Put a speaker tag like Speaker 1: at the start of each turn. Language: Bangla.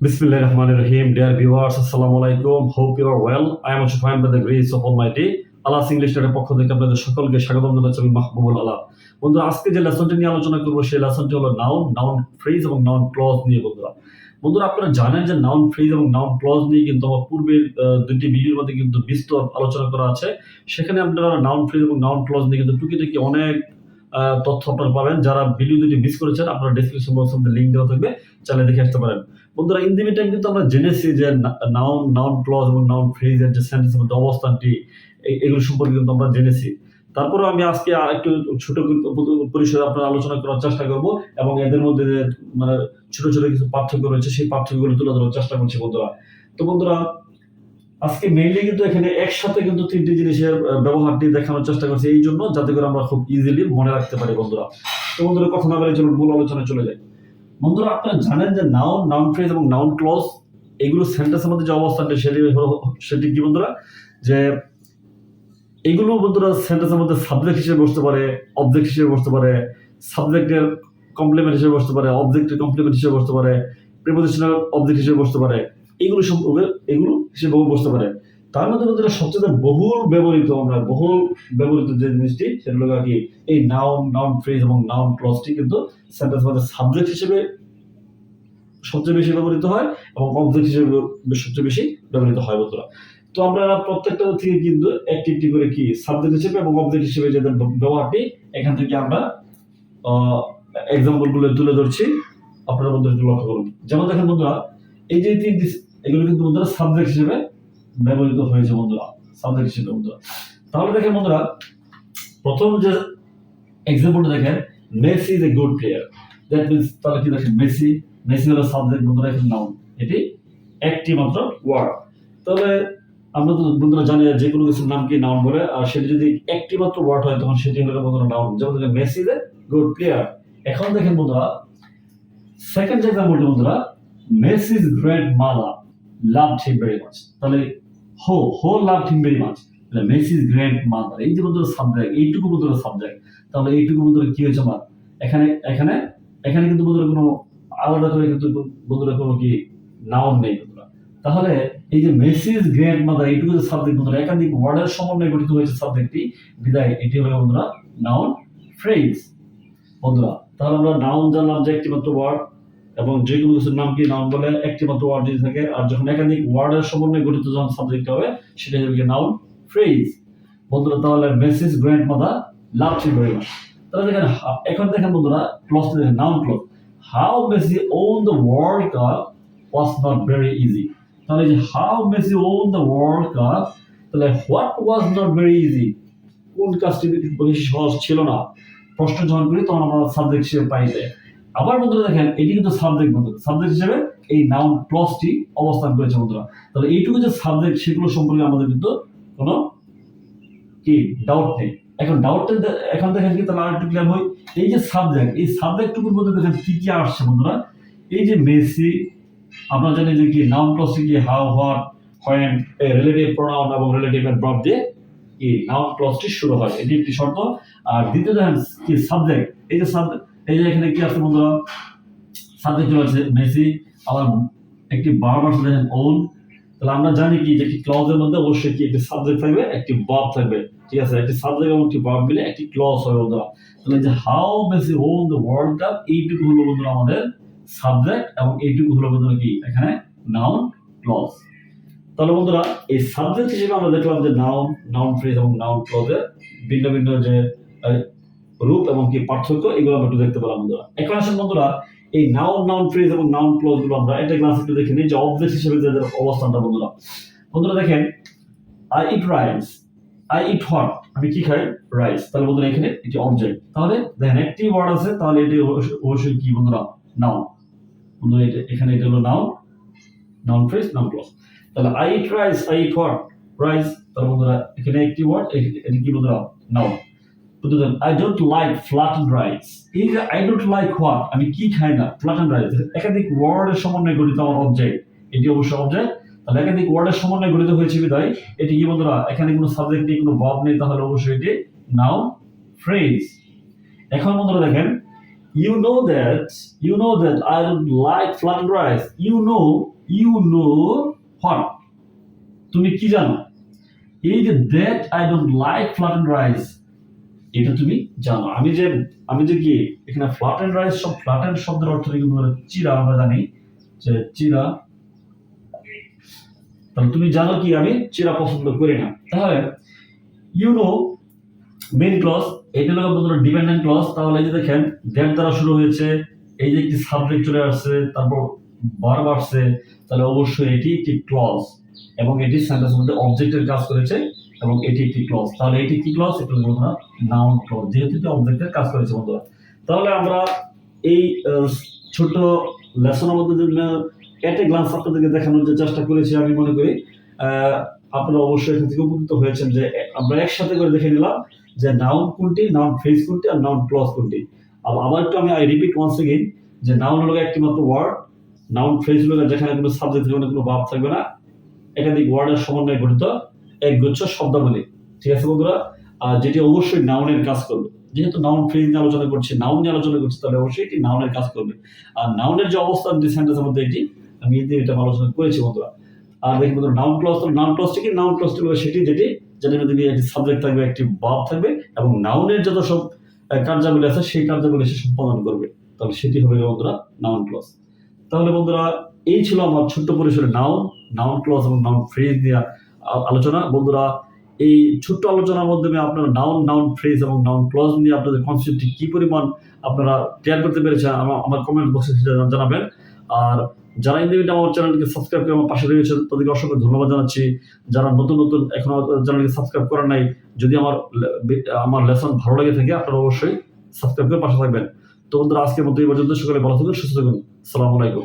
Speaker 1: Bismillahirrahmanirrahim. Dear viewers, Assalamualaikum. Hope you are well. I am also fine by the grace of Almighty. আলাস ইংলিশ লেটার পক্ষ থেকে আপনাদের সকলকে স্বাগতম জানাচ্ছি আমি মাহবুবুল আলাহ। বন্ধুরা, আজকে যে লেসনটি নিয়ে আলোচনা করব সেই লেসনটি হলো নাউন, নাউন ফ্রেজ এবং নাউন ক্লজ নিয়ে। বন্ধুরা আপনারা জানেন যে নাউন ফ্রেজ এবং নাউন ক্লজ নিয়ে কিন্তু আমার পূর্বের দুটি ভিডিওর মধ্যে কিন্তু বিস্তর আলোচনা করা আছে। সেখানে আপনারা নাউন ফ্রেজ এবং নাউন ক্লজ নিয়ে কিন্তু টুকিটাকি অনেক তথ্য আপনারা পাবেন। যারা ভিডিও দুটি মিস করেছেন, আপনারা ডেসক্রিপশন বক্সে লিংক দেওয়া থাকবে, চাইলে দেখে আসতে পারেন। বন্ধুরা, ইন দি মিন টাইম কিন্তু আমরা জেনেছি যে নাউন, নাউন ক্লজ এবং নাউন ফ্রেজের যে সেন্টেন্সের মধ্যে অবস্থানটি, এগুলো সম্পর্কে কিন্তু আমরা জেনেছি। তারপরে আমি আজকে একটু ছোট পরিসরে আপনারা আলোচনা করার চেষ্টা করব এবং এদের মধ্যে যে মানে ছোট ছোট কিছু পার্থক্য রয়েছে সেই পার্থক্যগুলো তুলে ধরার চেষ্টা করছি বন্ধুরা। তো বন্ধুরা, আজকে মেইনলি কিন্তু এখানে একসাথে কিন্তু তিনটি জিনিসের ব্যবহারটি দেখানোর চেষ্টা করছি, এই জন্য যাতে করে আমরা খুব ইজিলি মনে রাখতে পারি বন্ধুরা। তো বন্ধুরা, কথা না বলে চলুন মূল আলোচনায় চলে যাই। বন্ধুরা, আপনারা জানেন যে নাউন, নাউন ফ্রেজ এবং নাউন ক্লজ এগুলো সেন্টেন্সের মধ্যে যে অবস্থানটা সেটি কি বন্ধুরা, যে এগুলো বন্ধুরা সেন্টেন্সের মধ্যে সাবজেক্ট হিসেবে বসতে পারে, অবজেক্ট হিসেবে বসতে পারে, সাবজেক্টের কমপ্লিমেন্ট হিসেবে বসতে পারে, অবজেক্টের কমপ্লিমেন্ট হিসেবে বসতে পারে, প্রিপোজিশনাল অবজেক্ট হিসেবে বসতে পারে, এগুলো সম্পর্কে এগুলো হিসেবে বসতে পারে। তার মধ্যে বন্ধুরা সবচেয়ে বহুল ব্যবহৃত যে জিনিসটি সেটা হলো কি এই নাউন, নাউন ফ্রেজ এবং নাউন ক্লজটি কিন্তু সেন্টেন্সের মধ্যে সাবজেক্ট হিসেবে সবচেয়ে বেশি ব্যবহৃত হয় এবং অবজেক্ট হিসেবে সবচেয়ে বেশি ব্যবহৃত হয় বন্ধুরা। তো আমরা প্রত্যেকটা থেকে কিন্তু একটি একটি করে কি সাবজেক্ট হিসেবে এবং অবজেক্ট হিসেবে যাদের ব্যবহারটি এখান থেকে আমরা এক্সাম্পল গুলো তুলে ধরছি, আপনারা বন্ধুরা একটু লক্ষ্য করুন। যেমন দেখেন বন্ধুরা, এই যে তিনটি এগুলো কিন্তু বন্ধুরা সাবজেক্ট হিসেবে ব্যবহৃত হয়েছে বন্ধুরা, সাবজেক্ট হিসেবে বন্ধুরা। তাহলে দেখেন বন্ধুরা, প্রথম যে এক্সাম্পলটা দেখেন, Messi is a good player. That means তাহলে কি দেখেন, মেসি, মেসি হলো সাবজেক্ট বন্ধুরা, এখানে নাউন, এটি একটি মাত্র ওয়ার্ড। তাহলে আমরা তো বন্ধুরা জানি যে কোনো কিছুর নাম কি নাউন বলে, আর সেটি যদি একটি মাত্র ওয়ার্ড হয় তখন সেটি হলো বন্ধুরা নাউন। যেমন দেখেন Messi is a good player. এখন দেখেন বন্ধুরা, সেকেন্ড যে এক্সাম্পলটা বন্ধুরা, মেসি's grandmother loved him very much। তাহলে হো loved him very much, তাহলে মেসি's grandmother, এই যে বন্ধুরা সাবজেক্ট, এইটুকু বন্ধুরা সাবজেক্ট। তাহলে এইটুকু বন্ধুরা কি হয়েছে আমার এখানে এখানে এখানে কিন্তু বন্ধুরা কোনো আলাদা করে কিন্তু বন্ধুরা কোনো কি নাউন নেই বন্ধুরা। তাহলে এই যে মেসি's grandmother, এইটুকু যে সাবজেক্ট বন্ধুরা, একাধিক ওয়ার্ডের সমন্বয়ে গঠিত হয়েছে সাবজেক্টটি, বিদায় এটি হলো বন্ধুরা নাউন ফ্রেজ বন্ধুরা। তাহলে আমরা নাউন জানলাম যে একটি মাত্র ওয়ার্ড, এবং যে কোনো কিছুর নাম কি নাউন বলে একটি মাত্র ওয়ার্ড যদি থাকে, আর যখন একাধিক ওয়ার্ডের সমন্বয়ে গঠিত যখন সাবজেক্ট হবে সেটা হবে নাউন ফ্রেজ বন্ধুরা। তাহলে মেসি's grandmother loved him very much। তাহলে দেখেন, এখন দেখেন বন্ধুরা ক্লজ দেখেন, noun clause, how Messi won the world cup was not very easy. তাহলে যে how Messi won the world cup, তাহলে what was not very easy, কোন কাজটি বেশি সহজ ছিল না, প্রশ্ন যখন করি তখন আমরা সাবজেক্ট হিসেবে পাই যায়। আবার বন্ধুরা দেখেন, এটি কিন্তু সাবজেক্ট বন্ধুরা, সাবজেক্ট হিসেবে এই নাউন ক্লজটি অবস্থান করেছে বন্ধুরা। তাহলে এইটুকু যে সাবজেক্ট, সেগুলো সম্পর্কে আমাদের কিন্তু কোনো কি ডাউট নেই। এখন এখন দেখেন কি, তাহলে আরেকটু ক্লিয়ার হয়, এই যে সাবজেক্ট, এই সাবজেক্টটুকুর মধ্যে দেখেন কি কি আসছে বন্ধুরা। এই যে মেসি, আমরা জানি যে কি নাউন ক্লজটি কি how, what, when, relative pronoun এবং রিলেটিভ ভার্ব দিয়ে কি নাউন ক্লজটি শুরু হয়, এটি একটি শর্ত। আর দ্বিতীয় দেখেন কি সাবজেক্ট, এই যে সাবজেক্ট, এই যে এখানে কি আছে বন্ধুরা, সাবজেক্ট আছে মেসি, আবার একটি ভার্ব আছে দেখেন ওন। তাহলে আমরা জানি কি যে একটি ক্লজের মধ্যে অবশ্যই কি একটি সাবজেক্ট থাকবে, একটি ভার্ব থাকবে, ঠিক আছে, একটি সাবজেক্ট এবং একটি ভার্ব মিলে একটি ক্লজ হবে বন্ধুরা। তাহলে যে how Messi won the world cup, এইটুকু হলো বন্ধুরা আমাদের সাবজেক্ট, এবং এইটুকু হলো বন্ধুরা কি এখানে নাউন ক্লজ। তাহলে বন্ধুরা, এই সাবজেক্ট হিসেবে আমরা দেখলাম যে নাউন, নাউন ফ্রেজ এবং নাউন ক্লজের ভিন্ন ভিন্ন যে রূপ এবং কি পার্থক্য, এগুলো আমরা একটু দেখতে পেলাম বন্ধুরা। এখন আসেন বন্ধুরা, এই নাউন, নাউন ফ্রেজ এবং নাউন ক্লজ গুলো আমরা একটা ক্লাস একটু দেখে নিই যে অবজেক্ট হিসেবে যাদের অবস্থানটা বন্ধুরা। বন্ধুরা দেখেন, I eat rice, I eat what, আমি কি খাই, রাইস। তাহলে বন্ধুরা এখানে এটি অবজেক্ট। তাহলে দেখেন একটি ওয়ার্ড আছে, তাহলে এটি অবশ্যই কি বন্ধুরা নাউন বন্ধুরা। এখানে এটা হলো noun, noun phrase, noun clause. তাহলে I eat rice, I eat what, rice. তাহলে বন্ধুরা এখানে একটি ওয়ার্ড, এটি কি বন্ধুরা noun. I don't like flattened rice, এই যে I don't like what, আমি কি খাই না, flattened rice, একাধিক ওয়ার্ডের সমন্বয়ে গঠিত আমার অবজেক্ট, এটি অবশ্যই অবজেক্ট। তাহলে একাধিক ওয়ার্ডের সমন্বয়ে গঠিত হয়েছে বিধায় এটি কি বন্ধুরা, এখানে কোনো সাবজেক্ট নেই, কোনো ভার্ব নেই, তাহলে অবশ্যই এটি নাউন ফ্রেজ। এখন বন্ধুরা দেখেন, you know that I don't like flattened rice. You know what? তুমি কি জানো? এই যে that I don't like flattened rice, এটা তুমি জানো। আমি যে কি এখানে flattened rice, সব flattened শব্দের অর্থ কিন্তু চিরা, আমরা জানি যে চিরা। তাহলে তুমি জানো কি আমি চিরা পছন্দ করি না। তাহলে you know মেইন ক্লজ, এটা হলো বন্ধুরা ডিপেন্ডেন্ট ক্লজ। তাহলে এই যে দেখেন দ্যাট দ্বারা শুরু হয়েছে, এই যে একটি সাবজেক্ট চলে আসছে, তারপর ভার্ব আসছে, তাহলে অবশ্যই এটি একটি ক্লজ এবং এটি সেন্টেন্সের মধ্যে অবজেক্টের কাজ করেছে এবং এটি একটি ক্লজ। তাহলে এটি কি ক্লজ? এটা বন্ধুরা নাউন ক্লজ, যেহেতু এটি অবজেক্টের কাজ করেছে বন্ধুরা। তাহলে আমরা এই ছোট লেসনের মধ্যে এট এ গ্লান্স আপনাদেরকে দেখানোর যে চেষ্টা করেছি, আমি মনে করি আপনারা অবশ্যই এখান থেকে উপকৃত হয়েছেন যে আমরা একসাথে করে দেখে নিলাম যে নাউন কোনটি, নাউন ফ্রেজ কোনটি আর নাউন ক্লজ কোনটি। আবার একটু আমি রিপিট ওয়ান্স এগেইন যে নাউন হলো একটি মাত্র ওয়ার্ড, নাউন ফ্রেজ হলো যেখানে কোনো সাবজেক্ট থাকবে না, কোনো ভার্ব থাকবে না, একাধিক ওয়ার্ডের সমন্বয়ে গঠিত একগুচ্ছ শব্দাবলী। ঠিক আছে বন্ধুরা? আর যেটি অবশ্যই নাউনের কাজ করবে। যেহেতু নাউন ফ্রেজ নিয়ে আলোচনা করছি, নাউন নিয়ে আলোচনা করছি, তাহলে অবশ্যই এটি নাউনের কাজ করবে। আর নাউনের যে অবস্থান যে সেন্টেন্সের মধ্যে এটি আমি এটা আলোচনা করেছি বন্ধুরা। আর দেখি বন্ধুরা নাউন ক্লজ, নাউন ক্লজটি কি? নাউন ক্লজটি হলো সেটি যেটি যেটার মধ্যে একটি সাবজেক্ট থাকবে, একটি ভার্ব থাকবে এবং নাউনের যত সব কার্যাবলী আছে সেই কার্যাবলী সে সম্পাদন করবে, তাহলে সেটি হবে বন্ধুরা নাউন ক্লজ। তাহলে বন্ধুরা এই ছিল আমার ছোট্ট পরিসরে নাউন ক্লজ এবং নাউন ফ্রেজ নিয়ে আলোচনা। বন্ধুরা এই ছোট্ট আলোচনার মাধ্যমে আপনারা নাউন ফ্রেজ এবং নাউন ক্লজ নিয়ে আপনাদের কনসেপ্টটি কি পরিমাণ আপনারা ক্লিয়ার করতে পেরেছেন আমার কমেন্ট বক্সে জানাবেন। আর যারা ইন্ডিভিজুয়ালি আমার চ্যানেলকে সাবস্ক্রাইব করে আমার পাশে রয়েছেন তাদেরকে অসংখ্য ধন্যবাদ জানাচ্ছি। যারা নতুন এখনো চ্যানেলকে সাবস্ক্রাইব করেন নাই, যদি আমার লেসন ভালো লাগে থাকে আপনারা অবশ্যই সাবস্ক্রাইব করে পাশে থাকবেন। তো বন্ধুরা আজকের মতো এই পর্যন্ত, সকলে ভালো থাকুন, সুস্থ থাকুন। আসসালামু আলাইকুম।